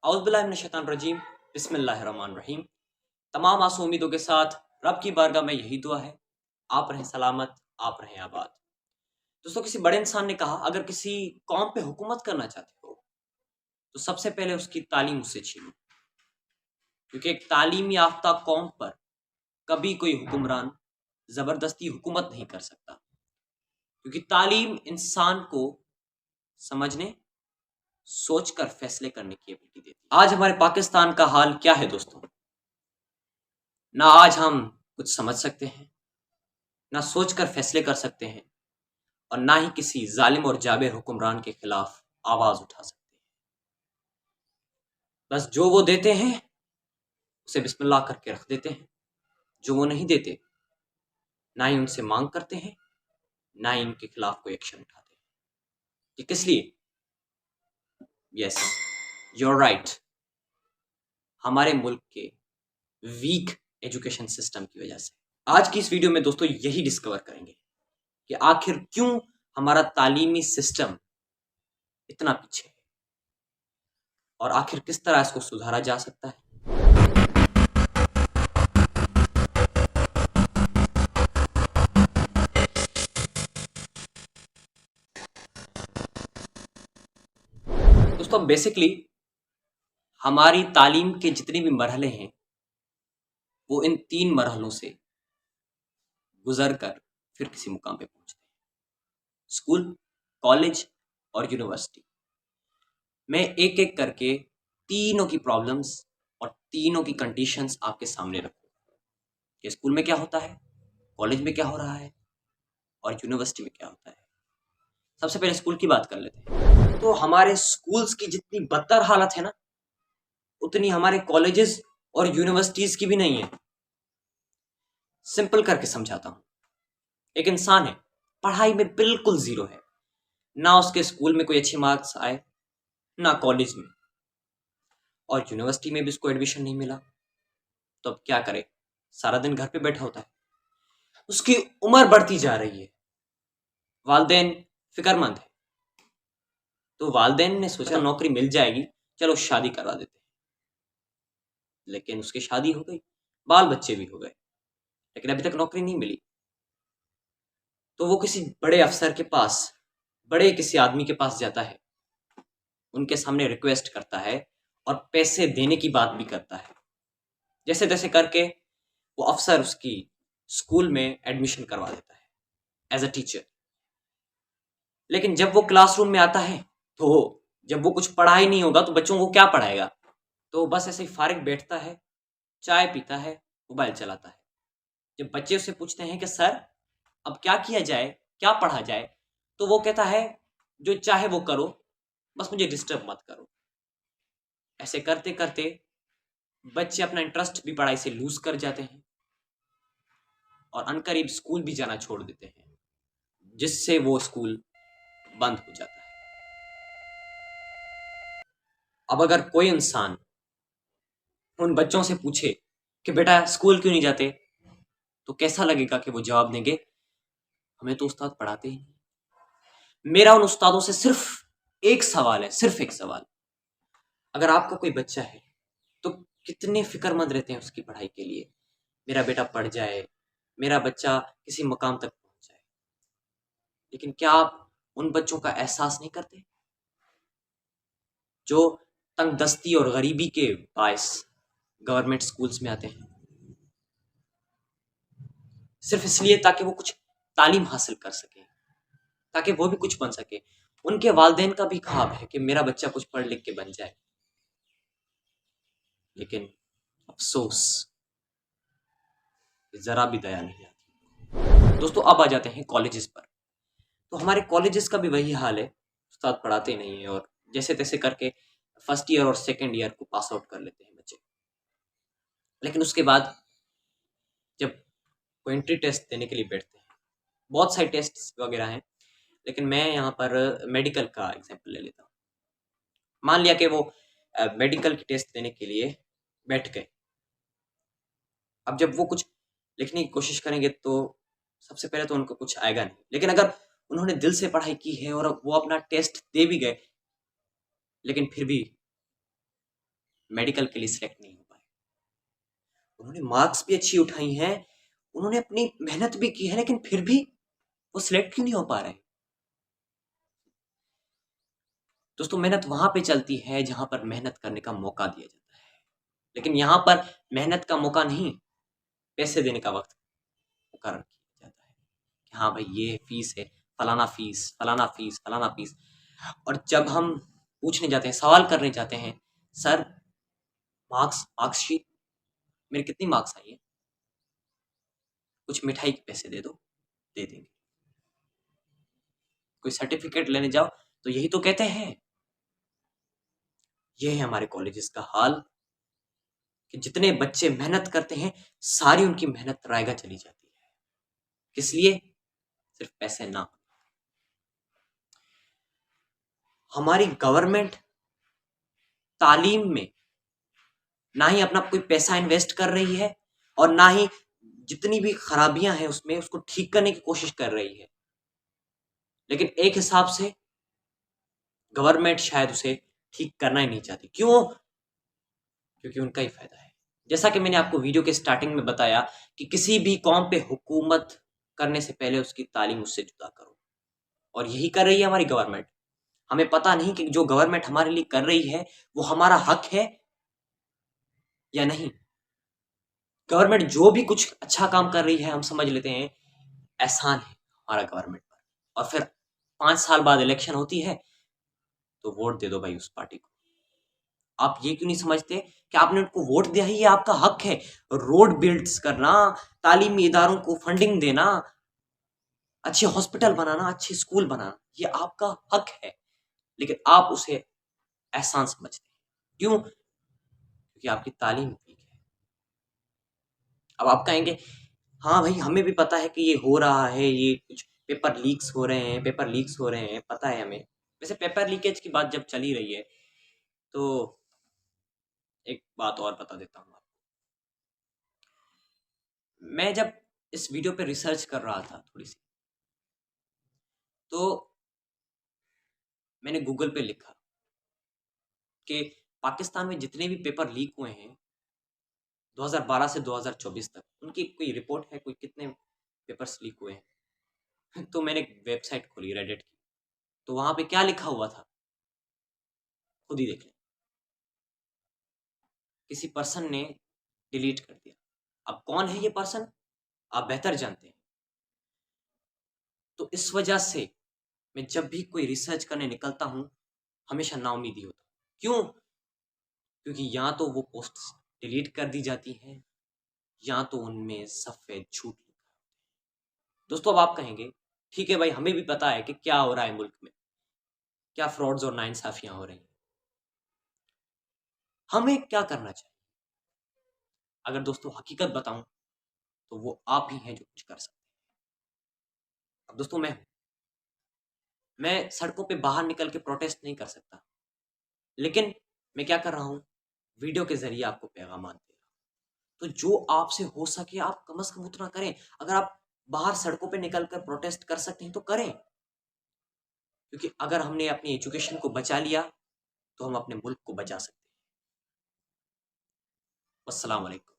औज़ुबिल्लाहिमिनश्शैतानिर्रजीम बिस्मिल्लाहिर्रहमानिर्रहीम। तमाम आसू उम्मीदों के साथ रब की बारगाह में यही दुआ है, आप रहें सलामत, आप रहें आबाद। दोस्तों, किसी बड़े इंसान ने कहा, अगर किसी कौम पे हुकूमत करना चाहते हो तो सबसे पहले उसकी तालीम उससे छीनो, क्योंकि एक तालीम याफ्ता कौम पर कभी कोई हुक्मरान ज़बरदस्ती हुकूमत नहीं कर सकता, क्योंकि तालीम इंसान को समझने, सोचकर फैसले करने की एबिलिटी देती है। आज हमारे पाकिस्तान का हाल क्या है दोस्तों? ना आज हम कुछ समझ सकते हैं, ना सोचकर फैसले कर सकते हैं, और ना ही किसी जालिम और जाबिर हुक्मरान के खिलाफ आवाज उठा सकते हैं। बस जो वो देते हैं उसे बिस्मिल्लाह करके रख देते हैं, जो वो नहीं देते ना ही उनसे मांग करते हैं, ना ही उनके खिलाफ कोई एक्शन उठाते हैं। ये किस लिए? यस, यूर राइट, हमारे मुल्क के वीक एजुकेशन सिस्टम की वजह से। आज की इस वीडियो में दोस्तों यही डिस्कवर करेंगे कि आखिर क्यों हमारा तालीमी सिस्टम इतना पीछे है और आखिर किस तरह इसको सुधारा जा सकता है। दोस्तों, बेसिकली हमारी तालीम के जितने भी मरहले हैं वो इन 3 मरहलों से गुजर कर फिर किसी मुकाम पे पहुंचते हैं: स्कूल, कॉलेज और यूनिवर्सिटी। मैं एक एक करके तीनों की प्रॉब्लम्स और तीनों की कंडीशंस आपके सामने रखूंगा कि स्कूल में क्या होता है, कॉलेज में क्या हो रहा है और यूनिवर्सिटी में क्या होता है। सबसे पहले स्कूल की बात कर लेते हैं। तो हमारे स्कूल्स की जितनी बदतर हालत है ना, उतनी हमारे कॉलेजेस और यूनिवर्सिटीज की भी नहीं है। सिंपल करके समझाता हूं। एक इंसान है, पढ़ाई में बिल्कुल जीरो है, ना उसके स्कूल में कोई अच्छे मार्क्स आए, ना कॉलेज में, और यूनिवर्सिटी में भी उसको एडमिशन नहीं मिला, तो अब क्या करे? सारा दिन घर पे बैठा होता है। उसकी उम्र बढ़ती जा रही है, वालदेन फिक्रमंद है, तो वालदेन ने सोचा नौकरी मिल जाएगी, चलो शादी करवा देते हैं। लेकिन उसकी शादी हो गई, बाल बच्चे भी हो गए, लेकिन अभी तक नौकरी नहीं मिली। तो वो किसी बड़े अफसर के पास, बड़े किसी आदमी के पास जाता है, उनके सामने रिक्वेस्ट करता है और पैसे देने की बात भी करता है। जैसे तैसे करके वो अफसर उसकी स्कूल में एडमिशन करवा देता है एज अ टीचर। लेकिन जब वो क्लासरूम में आता है, तो जब वो कुछ पढ़ा ही नहीं होगा तो बच्चों को क्या पढ़ाएगा? तो बस ऐसे ही फारिग बैठता है, चाय पीता है, मोबाइल चलाता है। जब बच्चे उससे पूछते हैं कि सर अब क्या किया जाए, क्या पढ़ा जाए, तो वो कहता है जो चाहे वो करो, बस मुझे डिस्टर्ब मत करो। ऐसे करते करते बच्चे अपना इंटरेस्ट भी पढ़ाई से लूज कर जाते हैं और अनकरीब स्कूल भी जाना छोड़ देते हैं, जिससे वो स्कूल बंद हो जाता है। अब अगर कोई इंसान उन बच्चों से पूछे कि बेटा स्कूल क्यों नहीं जाते, तो कैसा लगेगा कि वो जवाब देंगे, हमें तो उस्ताद पढ़ाते ही नहीं। मेरा उन उस्तादों से सिर्फ एक सवाल है, सिर्फ एक सवाल, अगर आपका कोई बच्चा है तो कितने फिक्रमंद रहते हैं उसकी पढ़ाई के लिए, मेरा बेटा पढ़ जाए, मेरा बच्चा किसी मुकाम तक पहुंच जाए। लेकिन क्या आप उन बच्चों का एहसास नहीं करते जो तंगदस्ती और गरीबी के बायस गवर्नमेंट स्कूल्स में आते हैं, सिर्फ इसलिए ताकि वो कुछ तालीम हासिल कर सके, ताकि वो भी कुछ बन सके। उनके वालिदैन का भी ख्वाब है कि मेरा बच्चा कुछ पढ़ लिख के बन जाए, लेकिन अफसोस जरा भी दया नहीं आती। दोस्तों, अब आ जाते हैं कॉलेजेस पर। तो हमारे कॉलेजेस का भी वही हाल है, उस्ताद पढ़ाते नहीं है और जैसे तैसे करके फर्स्ट ईयर और सेकेंड ईयर को पास आउट कर लेते हैं बच्चे। लेकिन उसके बाद जब वो एंट्री टेस्ट देने के लिए बैठते हैं, बहुत सारे टेस्ट वगैरह हैं, लेकिन मैं यहाँ पर मेडिकल का एग्जाम्पल ले लेता हूँ। मान लिया कि वो मेडिकल की टेस्ट देने के लिए बैठ गए। अब जब वो कुछ लिखने की कोशिश करेंगे तो सबसे पहले तो उनको कुछ आएगा नहीं, लेकिन अगर उन्होंने दिल से पढ़ाई की है और वो अपना टेस्ट दे भी गए, लेकिन फिर भी मेडिकल के लिए सिलेक्ट नहीं हो पाए। उन्होंने मार्क्स भी अच्छी उठाई हैं, उन्होंने अपनी मेहनत भी की है, लेकिन फिर भी वो सिलेक्ट क्यों नहीं हो पा रहे? दोस्तों, मेहनत वहां पे चलती है जहां पर मेहनत करने का मौका दिया जाता है, लेकिन यहाँ पर मेहनत का मौका नहीं, पैसे देने का वक्त मुकर्रर किया जाता है कि हाँ भाई ये फीस है, फलाना फीस, फलाना फीस, फलाना फीस। और जब हम पूछने जाते हैं, सवाल करने जाते हैं, सर मार्क्सशीट मेरे कितनी मार्क्स आई है, कुछ मिठाई के पैसे दे दो, दे देंगे। कोई सर्टिफिकेट लेने जाओ तो यही तो कहते हैं। ये है हमारे कॉलेजेस का हाल कि जितने बच्चे मेहनत करते हैं, सारी उनकी मेहनत रायगा चली जाती है। किस लिए? सिर्फ पैसे ना। हमारी गवर्नमेंट तालीम में ना ही अपना कोई पैसा इन्वेस्ट कर रही है, और ना ही जितनी भी खराबियां हैं उसमें उसको ठीक करने की कोशिश कर रही है। लेकिन एक हिसाब से गवर्नमेंट शायद उसे ठीक करना ही नहीं चाहती। क्यों? क्योंकि उनका ही फायदा है। जैसा कि मैंने आपको वीडियो के स्टार्टिंग में बताया कि किसी भी कौम पे हुकूमत करने से पहले उसकी तालीम उससे जुदा करो, और यही कर रही है हमारी गवर्नमेंट। हमें पता नहीं कि जो गवर्नमेंट हमारे लिए कर रही है वो हमारा हक है या नहीं। गवर्नमेंट जो भी कुछ अच्छा काम कर रही है हम समझ लेते हैं एहसान है हमारा गवर्नमेंट पर, और फिर 5 साल बाद इलेक्शन होती है तो वोट दे दो भाई उस पार्टी को। आप ये क्यों नहीं समझते कि आपने उनको वोट दिया है, ये आपका हक है। रोड बिल्ड्स करना, तालीमी इदारों को फंडिंग देना, अच्छे हॉस्पिटल बनाना, अच्छे स्कूल बनाना, ये आपका हक है। लेकिन आप उसे एहसान समझते हैं। क्यों? क्योंकि आपकी तालीम वीक है। अब आप कहेंगे हाँ भाई हमें भी पता है कि ये हो रहा है, ये कुछ पेपर लीक्स हो रहे हैं, पेपर लीक्स हो रहे हैं, पता है हमें। वैसे पेपर लीकेज की बात जब चली रही है तो एक बात और बता देता हूँ आपको। मैं जब इस वीडियो पे रिसर्च कर रहा था थोड़ी सी, तो मैंने गूगल पे लिखा कि पाकिस्तान में जितने भी पेपर लीक हुए हैं 2012 से 2024 तक, उनकी कोई रिपोर्ट है, कोई कितने पेपर्स लीक हुए हैं? तो मैंने एक वेबसाइट खोली रेडिट की, तो वहां पे क्या लिखा हुआ था खुद ही देख लें। किसी पर्सन ने डिलीट कर दिया। अब कौन है ये पर्सन, आप बेहतर जानते हैं। तो इस वजह से मैं जब भी कोई रिसर्च करने निकलता हूं हमेशा नाउमीदी होता हूं। क्यों? क्योंकि या तो वो पोस्ट डिलीट कर दी जाती हैं, या तो उनमें सफेद झूठ लिखा है। दोस्तों, अब आप कहेंगे ठीक है भाई हमें भी पता है कि क्या हो रहा है मुल्क में, क्या फ्रॉड्स और नाइंसाफियां हो रही हैं, हमें क्या करना चाहिए? अगर दोस्तों हकीकत बताऊं तो वो आप ही हैं जो कुछ कर सकते हैं। अब दोस्तों, मैं सड़कों पे बाहर निकल के प्रोटेस्ट नहीं कर सकता, लेकिन मैं क्या कर रहा हूं, वीडियो के जरिए आपको पैगाम दे रहा हूं। तो जो आपसे हो सके आप कम से कम उतना करें। अगर आप बाहर सड़कों पे निकल कर प्रोटेस्ट कर सकते हैं तो करें, क्योंकि अगर हमने अपनी एजुकेशन को बचा लिया तो हम अपने मुल्क को बचा सकते हैं। अस्सलाम वालेकुम।